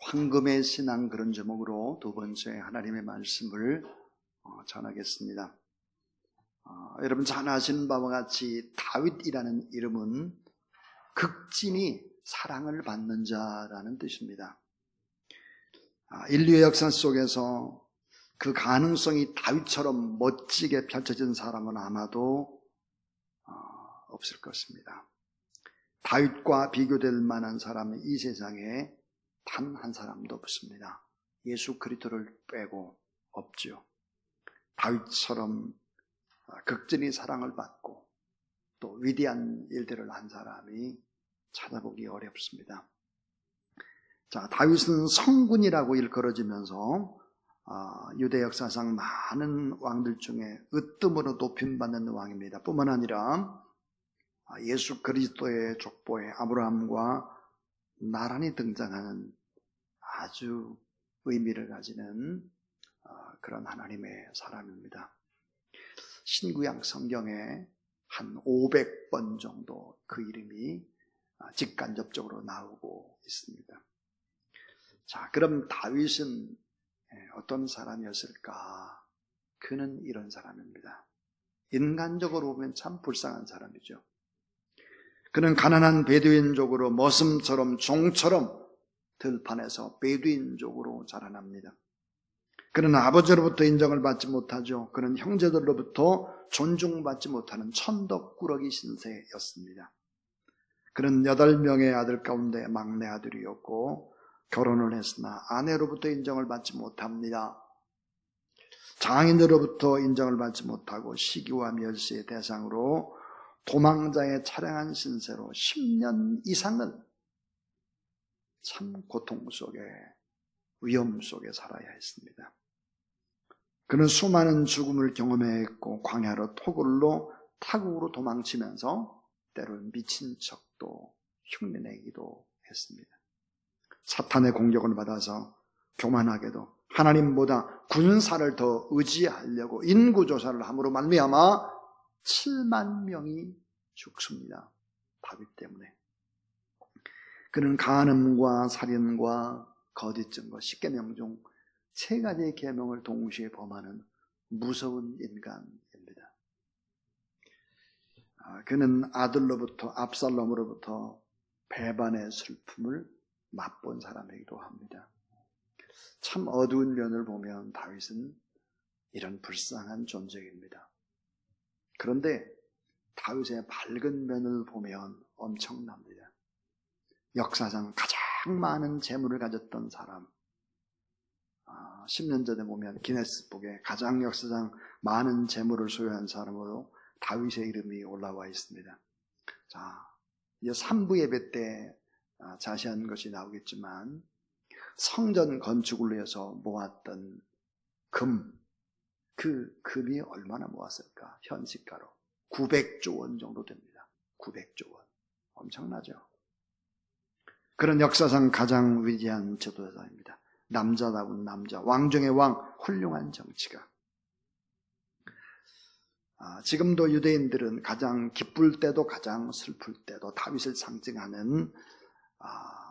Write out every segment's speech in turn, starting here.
황금의 신앙, 그런 제목으로 두 번째 하나님의 말씀을 전하겠습니다. 여러분 잘 아시는 바와 같이 다윗이라는 이름은 극진히 사랑을 받는 자라는 뜻입니다. 인류의 역사 속에서 그 가능성이 다윗처럼 멋지게 펼쳐진 사람은 아마도 없을 것입니다. 다윗과 비교될 만한 사람은 이 세상에 단 한 사람도 없습니다. 예수 그리스도를 빼고 없죠. 다윗처럼 극진히 사랑을 받고 또 위대한 일들을 한 사람이 찾아보기 어렵습니다. 자, 다윗은 성군이라고 일컬어지면서 유대 역사상 많은 왕들 중에 으뜸으로 높임받는 왕입니다. 뿐만 아니라 예수 그리스도의 족보에 아브라함과 나란히 등장하는 아주 의미를 가지는 그런 하나님의 사람입니다. 신구약 성경에 한 500번 정도 그 이름이 직간접적으로 나오고 있습니다. 자, 그럼 다윗은 어떤 사람이었을까? 그는 이런 사람입니다. 인간적으로 보면 참 불쌍한 사람이죠. 그는 가난한 베두인족으로 머슴처럼 종처럼 들판에서 베두인족으로 자라납니다. 그는 아버지로부터 인정을 받지 못하죠. 그는 형제들로부터 존중받지 못하는 천덕꾸러기 신세였습니다. 그는 8명의 아들 가운데 막내 아들이었고 결혼을 했으나 아내로부터 인정을 받지 못합니다. 장인으로부터 인정을 받지 못하고 시기와 멸시의 대상으로 도망자의 차량한 신세로 10년 이상을 참 고통 속에, 위험 속에 살아야 했습니다. 그는 수많은 죽음을 경험했고 광야로 타국으로 도망치면서 때로는 미친 척도 흉내내기도 했습니다. 사탄의 공격을 받아서 교만하게도 하나님보다 군사를 더 의지하려고 인구조사를 함으로 말미암아 7만 명이 죽습니다. 다윗 때문에. 그는 간음과 살인과 거짓 증거, 10계명 중 3가지의 계명을 동시에 범하는 무서운 인간입니다. 그는 아들로부터 압살롬으로부터 배반의 슬픔을 맛본 사람이기도 합니다. 참 어두운 면을 보면 다윗은 이런 불쌍한 존재입니다. 그런데 다윗의 밝은 면을 보면 엄청납니다. 역사상 가장 많은 재물을 가졌던 사람, 10년 전에 보면 기네스북에 가장 역사상 많은 재물을 소유한 사람으로 다윗의 이름이 올라와 있습니다. 자, 이제 3부 예배 때 자세한 것이 나오겠지만 성전 건축을 위해서 모았던 그 금이 얼마나 모았을까? 현시가로 900조 원 정도 됩니다. 900조 원. 엄청나죠? 그런 역사상 가장 위대한 지도자입니다. 남자다운 남자, 왕중의 왕, 훌륭한 정치가. 지금도 유대인들은 가장 기쁠 때도 가장 슬플 때도 다윗을 상징하는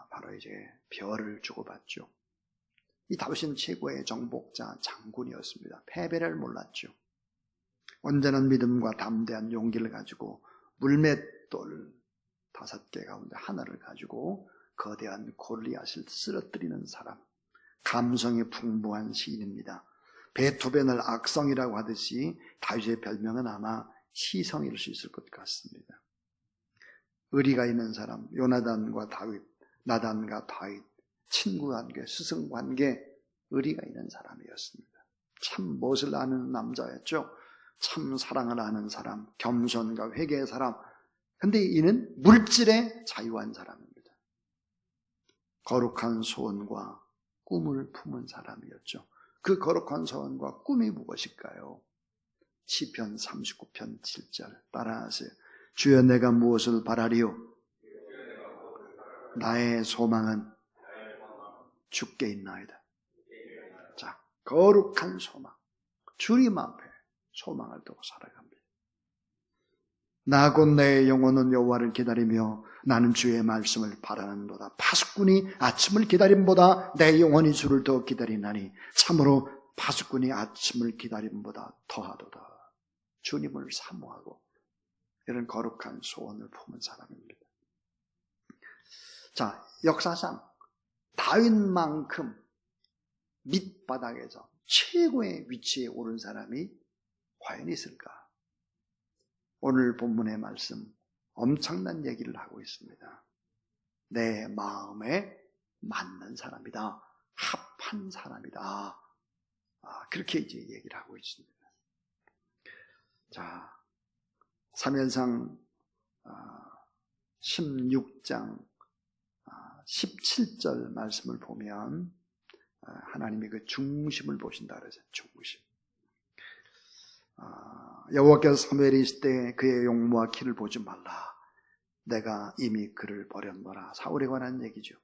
바로 이제 별을 주고받죠. 이 다윗은 최고의 정복자, 장군이었습니다. 패배를 몰랐죠. 온전한 믿음과 담대한 용기를 가지고 물맷돌 5개 가운데 하나를 가지고 거대한 골리앗을 쓰러뜨리는 사람, 감성이 풍부한 시인입니다. 베토벤을 악성이라고 하듯이 다윗의 별명은 아마 시성일 수 있을 것 같습니다. 의리가 있는 사람, 요나단과 다윗, 나단과 다윗, 친구관계, 스승관계, 의리가 있는 사람이었습니다. 참 무엇을 아는 남자였죠. 참 사랑을 아는 사람, 겸손과 회개의 사람. 근데 이는 물질에 자유한 사람입니다. 거룩한 소원과 꿈을 품은 사람이었죠. 그 거룩한 소원과 꿈이 무엇일까요? 시편 39편 7절 따라하세요. 주여 내가 무엇을 바라리요? 나의 소망은 주께 있나이다. 자, 거룩한 소망. 주님 앞에 소망을 두고 살아갑니다. 나 곧 내 영혼은 여호와를 기다리며 나는 주의 말씀을 바라는도다. 파수꾼이 아침을 기다림보다 내 영혼이 주를 더 기다리나니 참으로 파수꾼이 아침을 기다림보다 더하도다. 주님을 사모하고 이런 거룩한 소원을 품은 사람입니다. 자, 역사상 다윗만큼 밑바닥에서 최고의 위치에 오른 사람이 과연 있을까? 오늘 본문의 말씀 엄청난 얘기를 하고 있습니다. 내 마음에 맞는 사람이다. 합한 사람이다. 그렇게 이제 얘기를 하고 있습니다. 자, 사무엘상 16장 17절 말씀을 보면 하나님이 그 중심을 보신다 그래서 중심. 여호와께서 사무엘이 있을 때 그의 용모와 키를 보지 말라. 내가 이미 그를 버렸노라. 사울에 관한 얘기죠.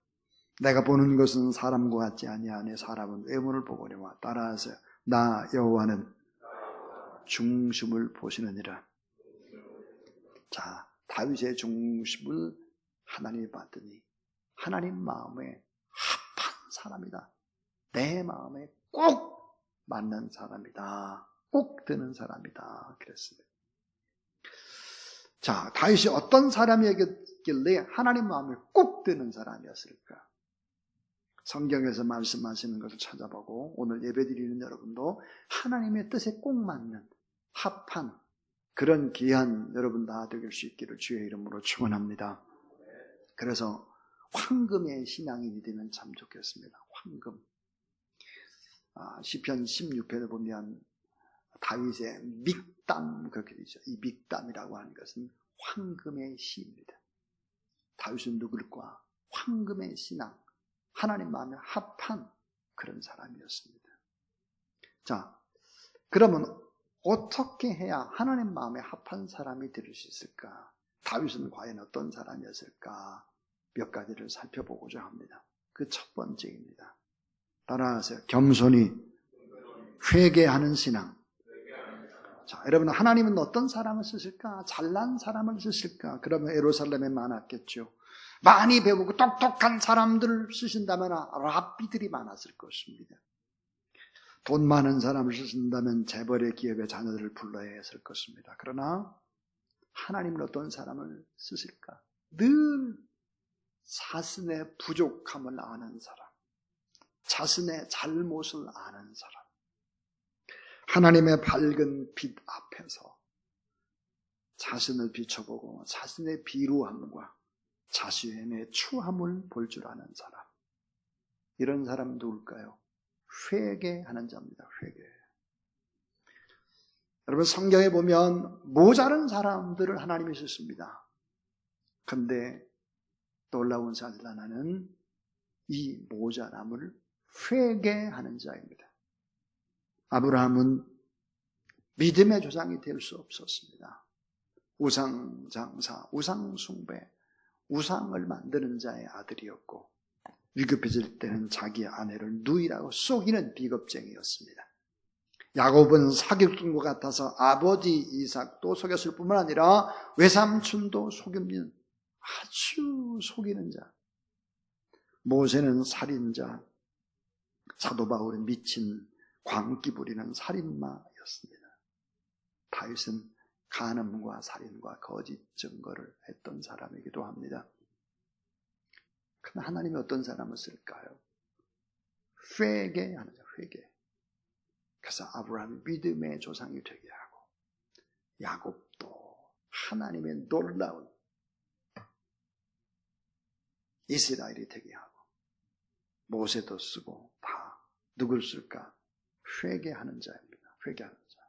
내가 보는 것은 사람과 같지 아니하니 사람은 외모를 보거니와 따라하세요. 나 여호와는 중심을 보시느니라. 자, 다윗의 중심을 하나님이 봤더니 하나님 마음에 합한 사람이다. 내 마음에 꼭 맞는 사람이다. 꼭 드는 사람이다. 그랬습니다. 자, 다윗이 어떤 사람이었길래 하나님 마음에 꼭 드는 사람이었을까? 성경에서 말씀하시는 것을 찾아보고 오늘 예배드리는 여러분도 하나님의 뜻에 꼭 맞는 합한 그런 귀한 여러분 다 되실 수 있기를 주의 이름으로 축원합니다. 그래서 황금의 신앙인이 되면 참 좋겠습니다. 황금. 시편 16편을 보면 다윗의 믹담 그렇게 되죠. 이 믹담이라고 하는 것은 황금의 시입니다. 다윗은 누굴까? 황금의 신앙, 하나님 마음에 합한 그런 사람이었습니다. 자, 그러면 어떻게 해야 하나님 마음에 합한 사람이 될 수 있을까? 다윗은 과연 어떤 사람이었을까? 몇 가지를 살펴보고자 합니다. 그 첫 번째입니다. 따라하세요. 겸손히 회개하는 신앙. 자, 여러분 하나님은 어떤 사람을 쓰실까? 잘난 사람을 쓰실까? 그러면 예루살렘에 많았겠죠. 많이 배우고 똑똑한 사람들을 쓰신다면 랍비들이 많았을 것입니다. 돈 많은 사람을 쓰신다면 재벌의 기업의 자녀들을 불러야 했을 것입니다. 그러나 하나님은 어떤 사람을 쓰실까? 늘 자신의 부족함을 아는 사람, 자신의 잘못을 아는 사람, 하나님의 밝은 빛 앞에서 자신을 비춰보고 자신의 비루함과 자신의 추함을 볼 줄 아는 사람. 이런 사람 누굴까요? 회개하는 자입니다. 회개. 여러분 성경에 보면 모자른 사람들을 하나님이 쓰십니다. 그런데 놀라운 사실 하나는 이 모자람을 회개하는 자입니다. 아브라함은 믿음의 조상이 될 수 없었습니다. 우상장사, 우상숭배, 우상을 만드는 자의 아들이었고 위급해질 때는 자기 아내를 누이라고 속이는 비겁쟁이였습니다. 야곱은 사기꾼 것 같아서 아버지 이삭도 속였을 뿐만 아니라 외삼촌도 속이는 아주 속이는 자. 모세는 살인자, 사도 바울은 미친 광기 부리는 살인마였습니다. 다윗은 간음과 살인과 거짓 증거를 했던 사람이기도 합니다. 그럼 하나님이 어떤 사람을 쓸까요? 회개하는 자, 회개. 그래서 아브라함이 믿음의 조상이 되게 하고 야곱도 하나님의 놀라운 이스라엘이 되게 하고 모세도 쓰고 다 누굴 쓸까? 회개하는 자입니다. 회개하는 자.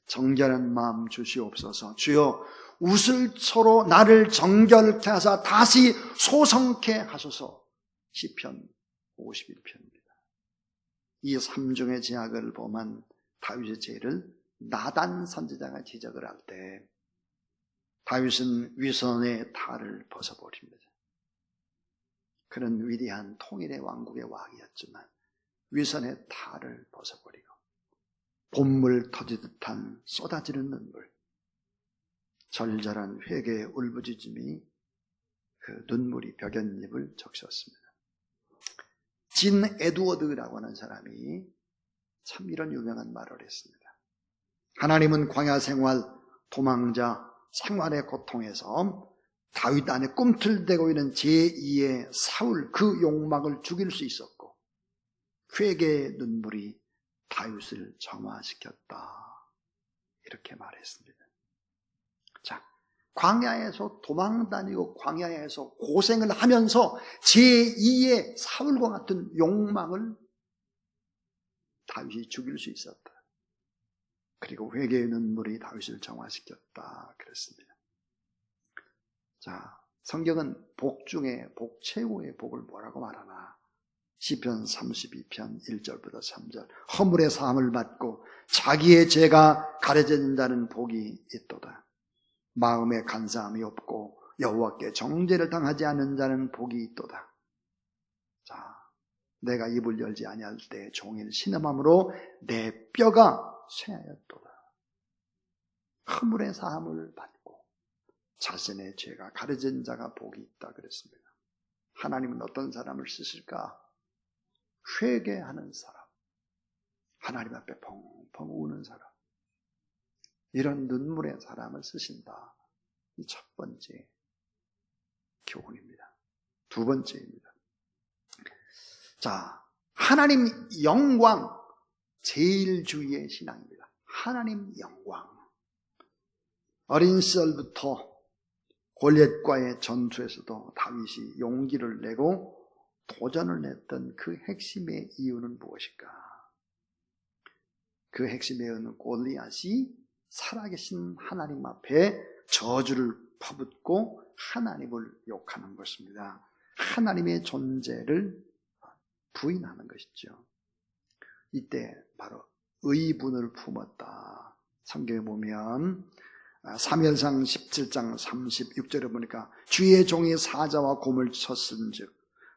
정결한 마음 주시옵소서. 주여 우슬초로 나를 정결케 하사 다시 소성케 하소서. 시편 51편입니다. 이 삼중의 제약을 범한 다윗의 죄를 나단 선지자가 지적을 할 때 다윗은 위선의 탈을 벗어버립니다. 그는 위대한 통일의 왕국의 왕이었지만 위선의 탈을 벗어버리고 봄물 터지듯한 쏟아지는 눈물, 절절한 회개의 울부짖음이 그 눈물이 벽연잎을 적셨습니다. 진 에드워드라고 하는 사람이 참 이런 유명한 말을 했습니다. 하나님은 광야 생활, 도망자, 생활의 고통에서 다윗 안에 꿈틀대고 있는 제2의 사울 그 욕망을 죽일 수 있었고 회개의 눈물이 다윗을 정화시켰다. 이렇게 말했습니다. 자, 광야에서 도망다니고 광야에서 고생을 하면서 제2의 사울과 같은 욕망을 다윗이 죽일 수 있었다. 그리고 회개의 눈물이 다윗을 정화시켰다. 그랬습니다. 자, 성경은 복 중에 복 최고의 복을 뭐라고 말하나? 시편 32편 1절부터 3절. 허물의 사함을 받고 자기의 죄가 가려진 자는 복이 있도다. 마음에 간사함이 없고 여호와께 정죄를 당하지 않은 자는 복이 있도다. 자, 내가 입을 열지 아니할 때 종일 신음함으로 내 뼈가 쇠하였도다. 허물의 사함을 받고 자신의 죄가 가려진 자가 복이 있다 그랬습니다. 하나님은 어떤 사람을 쓰실까? 회개하는 사람, 하나님 앞에 펑펑 우는 사람, 이런 눈물의 사람을 쓰신다. 이 첫 번째 교훈입니다. 두 번째입니다. 자, 하나님 영광, 제일주의의 신앙입니다. 하나님 영광. 어린 시절부터 골리앗과의 전투에서도 다윗이 용기를 내고 도전을 했던 그 핵심의 이유는 무엇일까? 그 핵심의 이유는 골리앗이 살아계신 하나님 앞에 저주를 퍼붓고 하나님을 욕하는 것입니다. 하나님의 존재를 부인하는 것이죠. 이때 바로 의분을 품었다. 성경에 보면 사무엘상 17장 36절에 보니까 주의 종이 사자와 곰을 쳤은즉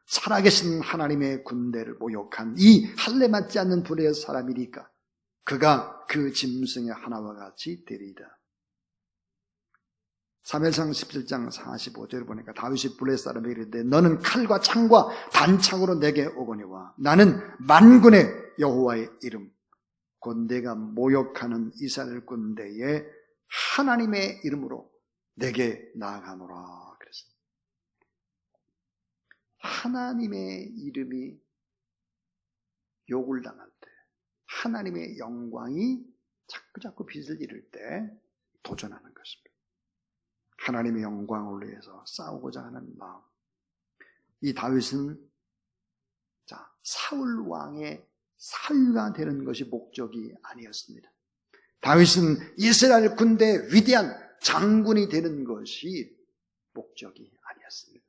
살아계신 하나님의 군대를 모욕한 이 할례 맞지 않는 불의의 사람이니까 그가 그 짐승의 하나와 같이 되리이다. 사무엘상 17장 45절을 보니까 다윗이 블레셋 사람에게 이르되 너는 칼과 창과 단창으로 내게 오거니와 나는 만군의 여호와의 이름 곧 내가 모욕하는 이스라엘 군대의 하나님의 이름으로 내게 나아가노라 그랬습니다. 하나님의 이름이 욕을 당할 때, 하나님의 영광이 자꾸자꾸 빛을 잃을 때 도전하는 것입니다. 하나님의 영광을 위해서 싸우고자 하는 마음. 이 다윗은 사울 왕의 사위가 되는 것이 목적이 아니었습니다. 다윗은 이스라엘 군대의 위대한 장군이 되는 것이 목적이 아니었습니다.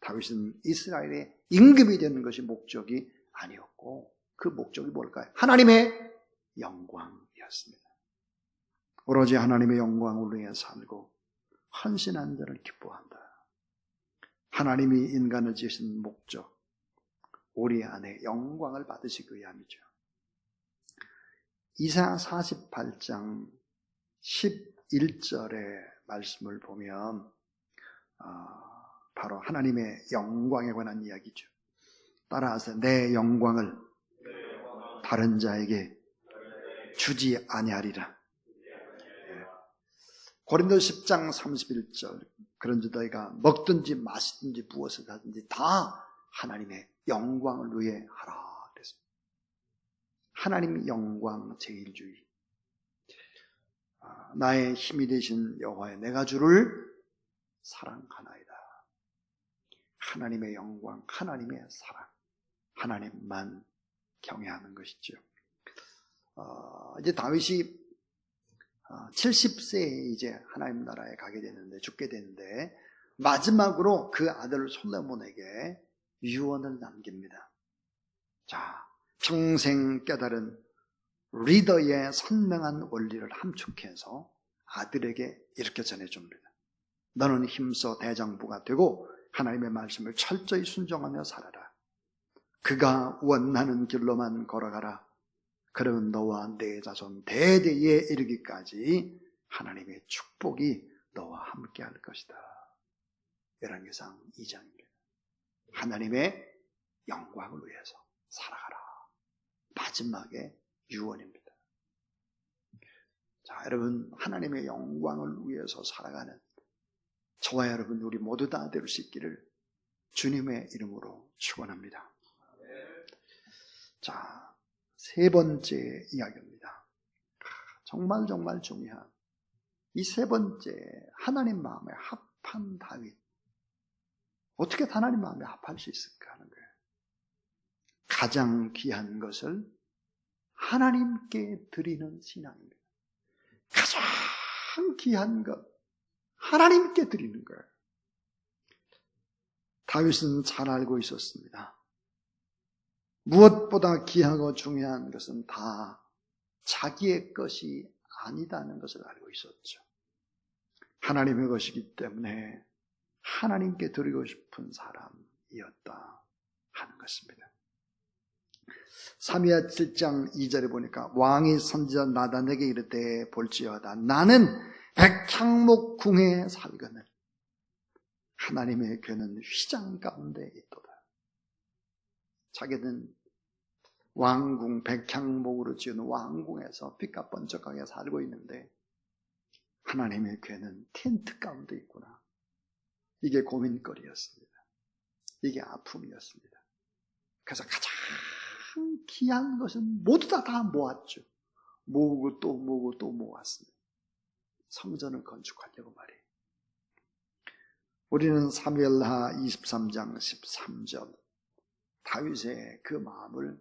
다윗은 이스라엘의 임금이 되는 것이 목적이 아니었고 그 목적이 뭘까요? 하나님의 영광이었습니다. 오로지 하나님의 영광을 위해 살고 헌신한 자를 기뻐한다. 하나님이 인간을 지으신 목적, 우리 안에 영광을 받으시기 위함이죠. 이사야 48장 11절의 말씀을 보면 바로 하나님의 영광에 관한 이야기죠. 따라서 내 영광을 다른 자에게 주지 아니하리라. 고린도 10장 31절 그런즉 너희가 먹든지 마시든지 무엇을 하든지 다 하나님의 영광을 위해 하라 그랬습니다. 하나님 영광 제일주의. 나의 힘이 되신 여호와여 내가 주를 사랑하나이다. 하나님의 영광, 하나님의 사랑, 하나님만 경외하는 것이죠. 이제 다윗이 70세에 이제 하나님 나라에 가게 되는데 죽게 되는데 마지막으로 그 아들 솔로몬에게 유언을 남깁니다. 자, 평생 깨달은 리더의 선명한 원리를 함축해서 아들에게 이렇게 전해줍니다. 너는 힘써 대장부가 되고 하나님의 말씀을 철저히 순종하며 살아라. 그가 원하는 길로만 걸어가라. 그러면 너와 내 자손 대대에 이르기까지 하나님의 축복이 너와 함께 할 것이다. 열왕기상 2장입니다. 하나님의 영광을 위해서 살아가라. 마지막에 유언입니다. 자, 여러분, 하나님의 영광을 위해서 살아가는 저와 여러분 우리 모두 다 될 수 있기를 주님의 이름으로 축원합니다. 자, 세 번째 이야기입니다. 정말 중요한 이 세 번째, 하나님 마음에 합한 다윗. 어떻게 하나님 마음에 합할 수 있을까 하는 거예요. 가장 귀한 것을 하나님께 드리는 신앙입니다. 가장 귀한 것, 하나님께 드리는 거예요. 다윗은 잘 알고 있었습니다. 무엇보다 귀하고 중요한 것은 다 자기의 것이 아니다는 것을 알고 있었죠. 하나님의 것이기 때문에 하나님께 드리고 싶은 사람이었다 하는 것입니다. 사무엘 7장 2절에 보니까 왕이 선지자 나단에게 이르되 볼지어다 나는 백향목 궁에 살거늘 하나님의 궤는 휘장 가운데 있도다. 자기는 왕궁 백향목으로 지은 왕궁에서 빛과 번쩍하게 살고 있는데 하나님의 궤는 텐트 가운데 있구나. 이게 고민거리였습니다. 이게 아픔이었습니다. 그래서 가장 귀한 것은 모두 다 모았죠. 모으고 또 모으고 또 모았습니다. 성전을 건축하려고 말이에요. 우리는 사무엘하 23장 13절 다윗의 그 마음을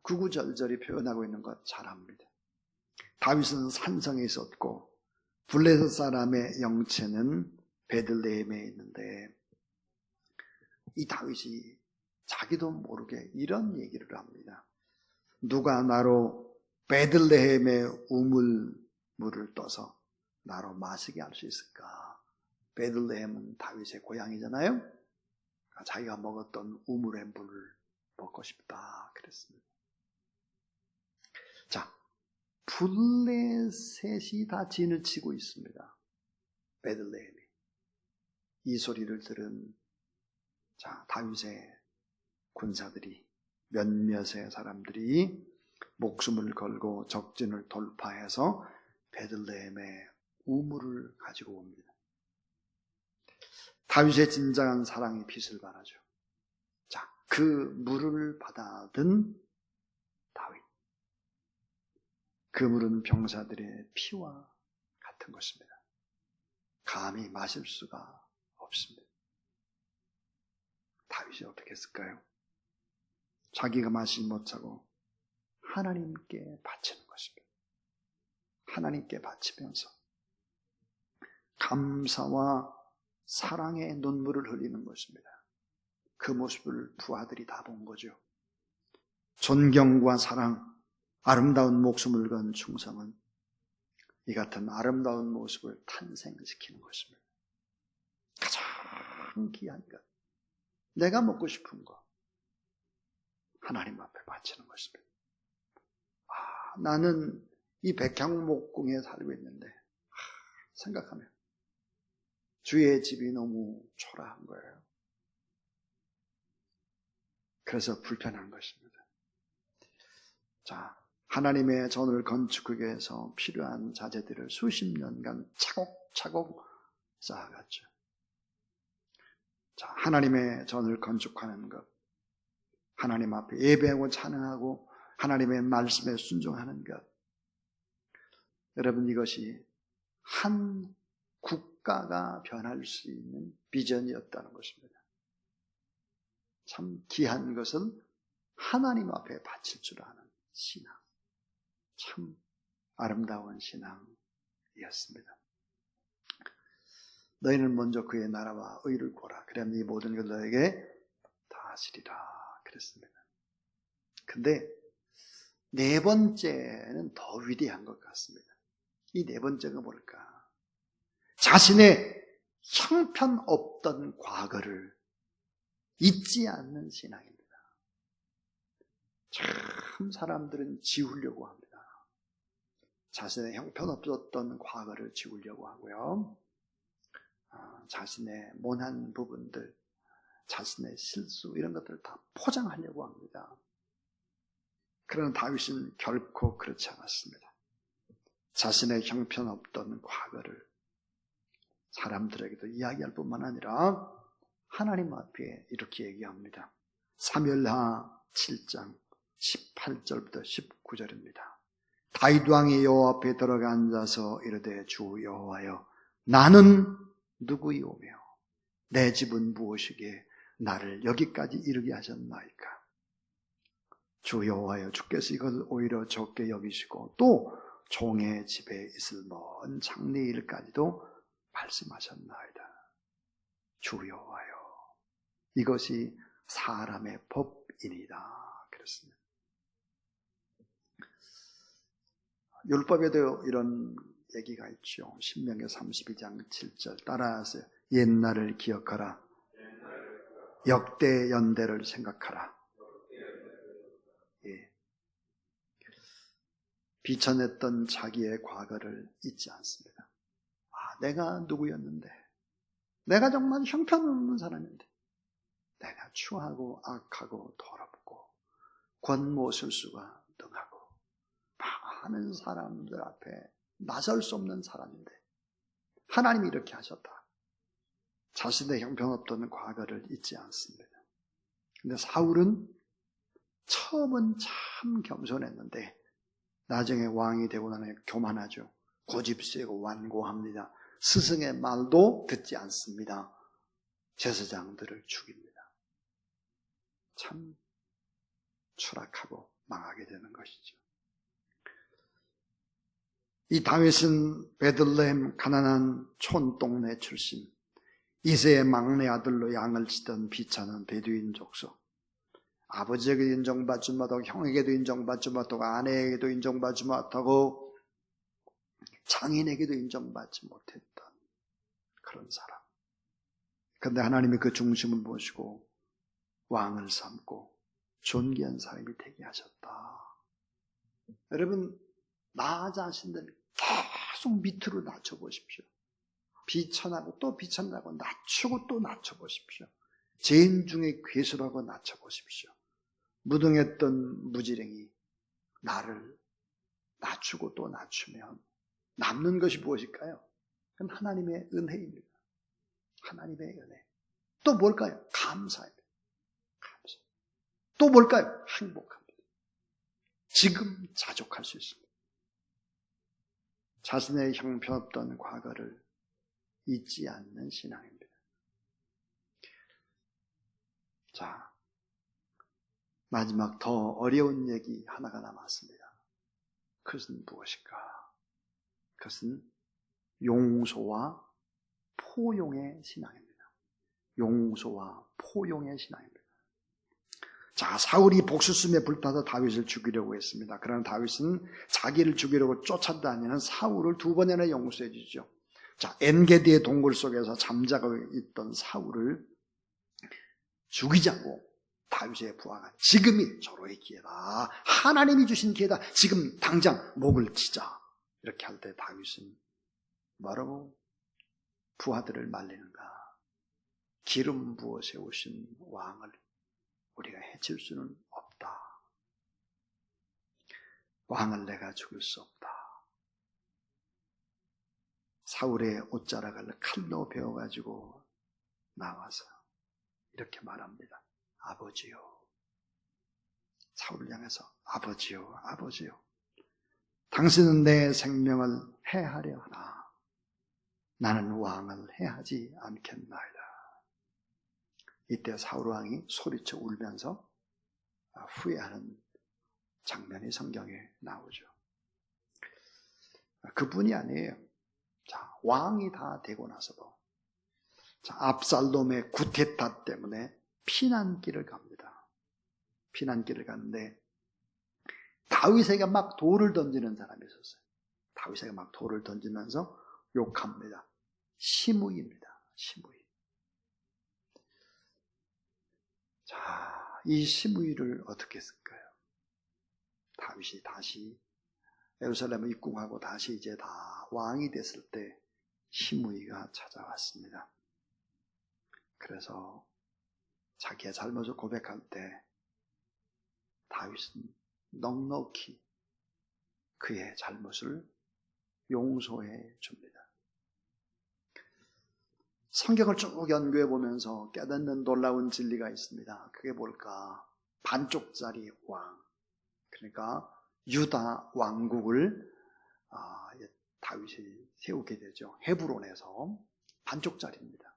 구구절절히 표현하고 있는 것 잘 압니다. 다윗은 산성에 있었고 블레셋 사람의 영체는 베들레헴에 있는데 이 다윗이 자기도 모르게 이런 얘기를 합니다. 누가 나로 베들레헴의 우물물을 떠서 나로 마시게 할 수 있을까? 베들레헴은 다윗의 고향이잖아요. 자기가 먹었던 우물의 물을 먹고 싶다 그랬습니다. 자, 블레셋이 다 진을 치고 있습니다. 베들레헴이. 이 소리를 들은 다윗의 군사들이 몇몇의 사람들이 목숨을 걸고 적진을 돌파해서 베들레헴의 우물을 가지고 옵니다. 다윗의 진정한 사랑이 빛을 발하죠. 자, 그 물을 받아든 다윗. 그 물은 병사들의 피와 같은 것입니다. 감히 마실 수가 없습니다. 다윗이 어떻게 했을까요? 자기가 마시지 못하고 하나님께 바치는 것입니다. 하나님께 바치면서 감사와 사랑의 눈물을 흘리는 것입니다. 그 모습을 부하들이 다 본 거죠. 존경과 사랑, 아름다운 목숨을 건 충성은 이 같은 아름다운 모습을 탄생시키는 것입니다. 가장 귀한 것, 내가 먹고 싶은 것, 하나님 앞에 바치는 것입니다. 나는 이 백향목궁에 살고 있는데 생각하면 주의 집이 너무 초라한 거예요. 그래서 불편한 것입니다. 자, 하나님의 전을 건축하기 위해서 필요한 자재들을 수십 년간 차곡차곡 쌓아갔죠. 자, 하나님의 전을 건축하는 것, 하나님 앞에 예배하고 찬양하고 하나님의 말씀에 순종하는 것. 여러분, 이것이 한 국가가 변할 수 있는 비전이었다는 것입니다. 참 귀한 것은 하나님 앞에 바칠 줄 아는 신앙. 참 아름다운 신앙이었습니다. 너희는 먼저 그의 나라와 의를 구하라. 그러면 이 모든 걸 너에게 다 하시리라. 그랬습니다. 근데 네 번째는 더 위대한 것 같습니다. 이 네 번째가 뭘까? 자신의 형편없던 과거를 잊지 않는 신앙입니다. 참 사람들은 지우려고 합니다. 자신의 형편없었던 과거를 지우려고 하고요. 자신의 모난 부분들, 자신의 실수 이런 것들을 다 포장하려고 합니다. 그러나 다윗은 결코 그렇지 않았습니다. 자신의 형편없던 과거를 사람들에게도 이야기할 뿐만 아니라 하나님 앞에 이렇게 얘기합니다. 사무엘하 7장 18절부터 19절입니다. 다윗 왕이 여호와 앞에 들어가 앉아서 이르되 주 여호와여 나는 누구이오며 내 집은 무엇이기에 나를 여기까지 이르게 하셨나이까. 주 여호와여 주께서 이것을 오히려 적게 여기시고 또 종의 집에 있을 먼 장래일까지도 말씀하셨나이다. 주 여호와여 이것이 사람의 법이니이다. 그렇습니다. 율법에도 이런 얘기가 있죠. 신명기 32장 7절 따라하세요. 옛날을 기억하라. 역대 연대를 생각하라. 예. 비천했던 자기의 과거를 잊지 않습니다. 내가 누구였는데, 내가 정말 형편없는 사람인데, 내가 추하고 악하고 더럽고 권모술수가 능하고 많은 사람들 앞에 나설 수 없는 사람인데 하나님이 이렇게 하셨다. 자신의 형편없던 과거를 잊지 않습니다. 근데 사울은 처음은 참 겸손했는데 나중에 왕이 되고 나면 교만하죠. 고집세고 완고합니다. 스승의 말도 듣지 않습니다. 제사장들을 죽입니다. 참 추락하고 망하게 되는 것이죠. 이 다윗은 베들레헴 가난한 촌동네 출신, 이세의 막내 아들로 양을 치던 비천한 베두인 족속, 아버지에게도 인정받지 못하고 형에게도 인정받지 못하고 아내에게도 인정받지 못하고 장인에게도 인정받지 못했던 그런 사람. 그런데 하나님이 그 중심을 보시고 왕을 삼고 존귀한 사람이 되게 하셨다. 여러분, 나 자신들 계속 밑으로 낮춰보십시오. 비천하고 또 비천하고 낮추고 또 낮춰보십시오. 죄인 중에 괴수라고 낮춰보십시오. 무등했던 무지랭이 나를 낮추고 또 낮추면 남는 것이 무엇일까요? 그건 하나님의 은혜입니다. 하나님의 은혜. 또 뭘까요? 감사입니다. 감사. 또 뭘까요? 행복합니다. 지금 자족할 수 있습니다. 자신의 형편없던 과거를 잊지 않는 신앙입니다. 자, 마지막 더 어려운 얘기 하나가 남았습니다. 그것은 무엇일까? 그것은 용서와 포용의 신앙입니다. 용서와 포용의 신앙입니다. 자, 사울이 복수심에 불타서 다윗을 죽이려고 했습니다. 그러나 다윗은 자기를 죽이려고 쫓아다니는 사울을 2번이나 용서해 주죠. 자, 엔게디의 동굴 속에서 잠자고 있던 사울을 죽이자고 다윗의 부하가 지금이 절호의 기회다. 하나님이 주신 기회다. 지금 당장 목을 치자. 이렇게 할 때 다윗은 뭐라고 부하들을 말리는가? 기름 부어 세우신 왕을 우리가 해칠 수는 없다. 왕을 내가 죽일 수 없다. 사울의 옷자락을 칼로 베어가지고 나와서 이렇게 말합니다. 아버지요. 사울을 향해서 아버지요, 아버지요. 당신은 내 생명을 해하려 하나 나는 왕을 해하지 않겠나이다. 이때 사울 왕이 소리쳐 울면서 후회하는 장면이 성경에 나오죠. 그뿐이 아니에요. 자, 왕이 다 되고 나서도 자, 압살롬의 구테타 때문에 피난길을 갑니다. 피난길을 가는데 다윗에게 막 돌을 던지는 사람이 있었어요. 다윗에게 막 돌을 던지면서 욕합니다. 시므이입니다. 시므이. 자, 이 시므이를 어떻게 쓸까요? 다윗이 다시 예루살렘을 입궁하고 다시 이제 다 왕이 됐을 때 시므이가 찾아왔습니다. 그래서 자기의 잘못을 고백할 때 다윗은 넉넉히 그의 잘못을 용서해 줍니다. 성경을 쭉 연구해 보면서 깨닫는 놀라운 진리가 있습니다. 그게 뭘까? 반쪽짜리 왕, 그러니까 유다 왕국을 다윗이 세우게 되죠. 헤브론에서 반쪽짜리입니다.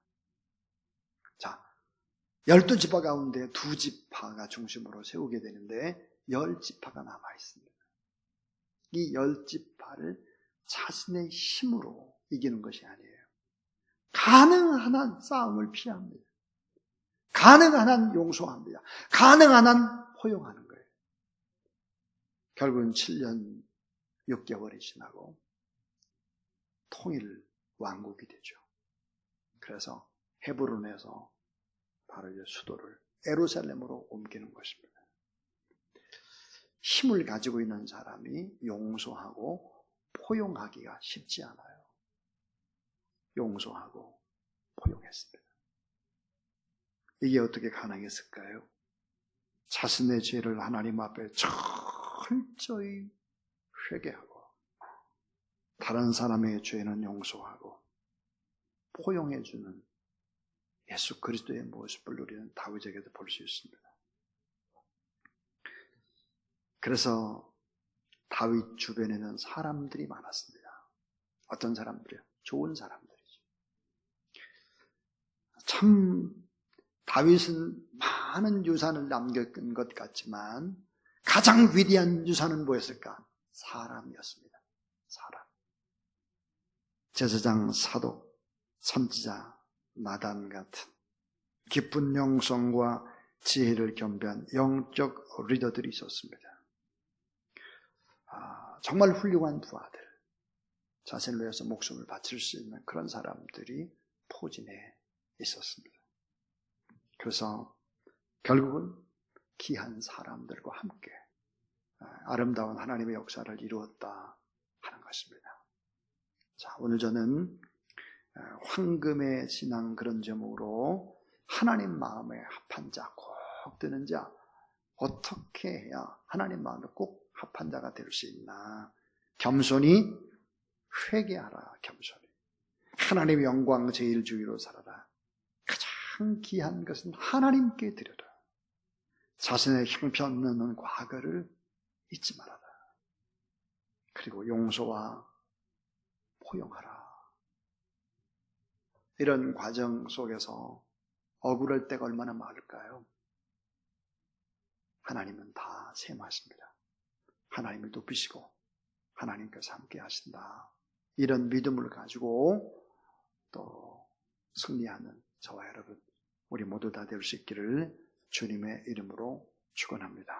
자, 12지파 가운데 2지파가 중심으로 세우게 되는데 10지파가 남아 있습니다. 이 10지파를 자신의 힘으로 이기는 것이 아니에요. 가능한 한 싸움을 피합니다. 가능한 한 용서합니다. 가능한 한 포용하는 거예요. 결국은 7년 6개월이 지나고 통일 왕국이 되죠. 그래서 헤브론에서 바로 이제 수도를 예루살렘으로 옮기는 것입니다. 힘을 가지고 있는 사람이 용서하고 포용하기가 쉽지 않아요. 용서하고 포용했습니다. 이게 어떻게 가능했을까요? 자신의 죄를 하나님 앞에 철저히 회개하고 다른 사람의 죄는 용서하고 포용해주는 예수 그리스도의 모습을 누리는 다윗에게도 볼 수 있습니다. 그래서 다윗 주변에는 사람들이 많았습니다. 어떤 사람들이요? 좋은 사람들이죠. 참 다윗은 많은 유산을 남긴 것 같지만 가장 위대한 유산은 뭐였을까? 사람이었습니다. 사람. 제사장, 사도, 선지자, 나단 같은 깊은 영성과 지혜를 겸비한 영적 리더들이 있었습니다. 정말 훌륭한 부하들, 자신을 위해서 목숨을 바칠 수 있는 그런 사람들이 포진해 있었습니다. 그래서 결국은 귀한 사람들과 함께 아름다운 하나님의 역사를 이루었다 하는 것입니다. 자, 오늘 저는 황금의 신앙 그런 제목으로 하나님 마음에 합한 자, 꼭 드는 자, 어떻게 해야 하나님 마음에 꼭 합한 자가 될 수 있나? 겸손히 회개하라. 겸손히 하나님의 영광 제일주의로 살아라. 가장 귀한 것은 하나님께 드려라. 자신의 형편없는 과거를 잊지 말아라. 그리고 용서와 포용하라. 이런 과정 속에서 억울할 때가 얼마나 많을까요? 하나님은 다 셈하십니다. 하나님을 높이시고 하나님께서 함께 하신다. 이런 믿음을 가지고 또 승리하는 저와 여러분, 우리 모두 다 될 수 있기를 주님의 이름으로 축원합니다.